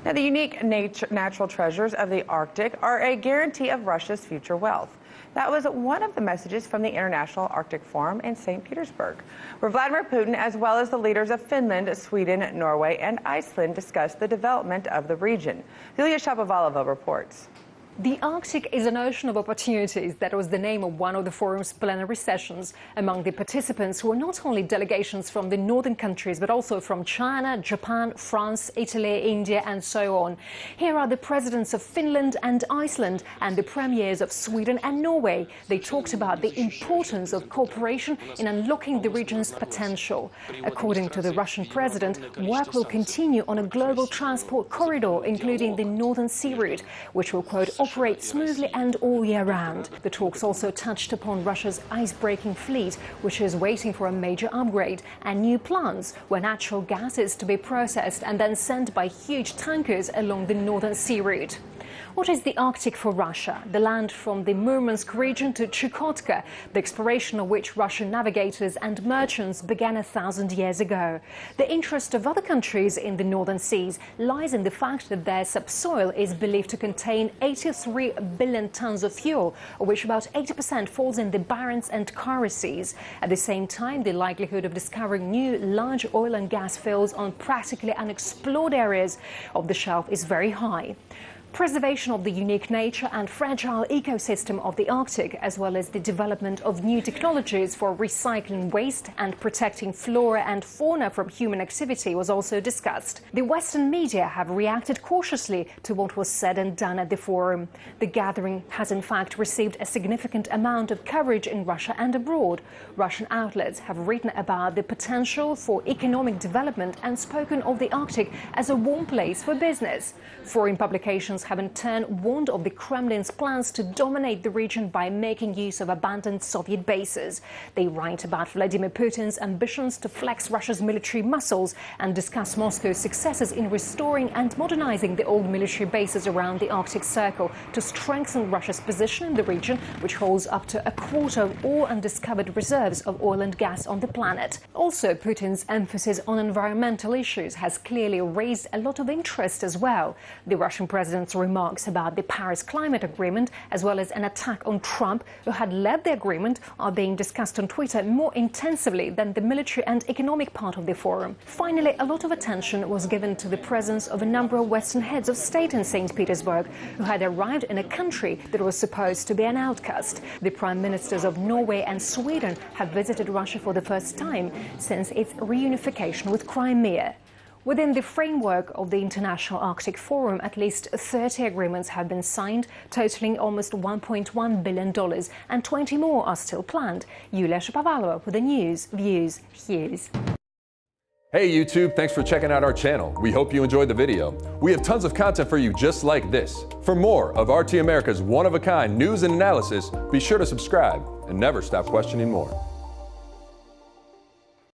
Now, the unique natural treasures of the Arctic are a guarantee of Russia's future wealth. That was one of the messages from the International Arctic Forum in St. Petersburg, where Vladimir Putin, as well as the leaders of Finland, Sweden, Norway, and Iceland, discussed the development of the region. Yulia Shapovalova reports. The Arctic is an ocean of opportunities. That was the name of one of the forum's plenary sessions. Among the participants were not only delegations from the northern countries, but also from China, Japan, France, Italy, India, and so on. Here are the presidents of Finland and Iceland and the premiers of Sweden and Norway. They talked about the importance of cooperation in unlocking the region's potential. According to the Russian president, work will continue on a global transport corridor, including the Northern Sea Route, which will, quote, operate smoothly and all year round. The talks also touched upon Russia's ice-breaking fleet, which is waiting for a major upgrade, and new plants where natural gas is to be processed and then sent by huge tankers along the Northern Sea Route. What is the Arctic for Russia? The land from the Murmansk region to Chukotka, the exploration of which Russian navigators and merchants began 1,000 years ago. The interest of other countries in the northern seas lies in the fact that their subsoil is believed to contain 83 billion tons of fuel, of which about 80% falls in the Barents and Kara seas. At the same time, the likelihood of discovering new large oil and gas fields on practically unexplored areas of the shelf is very high. Preservation of the unique nature and fragile ecosystem of the Arctic, as well as the development of new technologies for recycling waste and protecting flora and fauna from human activity was also discussed. The Western media have reacted cautiously to what was said and done at the forum. The gathering has in fact received a significant amount of coverage in Russia and abroad. Russian outlets have written about the potential for economic development and spoken of the Arctic as a warm place for business. Foreign publications have in turn warned of the Kremlin's plans to dominate the region by making use of abandoned Soviet bases. They write about Vladimir Putin's ambitions to flex Russia's military muscles and discuss Moscow's successes in restoring and modernizing the old military bases around the Arctic Circle to strengthen Russia's position in the region, which holds up to a quarter of all undiscovered reserves of oil and gas on the planet. Also, Putin's emphasis on environmental issues has clearly raised a lot of interest as well. The Russian president's remarks about the Paris Climate Agreement, as well as an attack on Trump, who had led the agreement, are being discussed on Twitter more intensively than the military and economic part of the forum. Finally, a lot of attention was given to the presence of a number of Western heads of state in St. Petersburg, who had arrived in a country that was supposed to be an outcast. The prime ministers of Norway and Sweden have visited Russia for the first time since its reunification with Crimea. Within the framework of the International Arctic Forum, at least 30 agreements have been signed, totaling almost $1.1 billion, and 20 more are still planned. Yulia Shapovalova with the News.Views.Hughes. Hey YouTube, thanks for checking out our channel. We hope you enjoyed the video. We have tons of content for you just like this. For more of RT America's one-of-a-kind news and analysis, be sure to subscribe and never stop questioning more.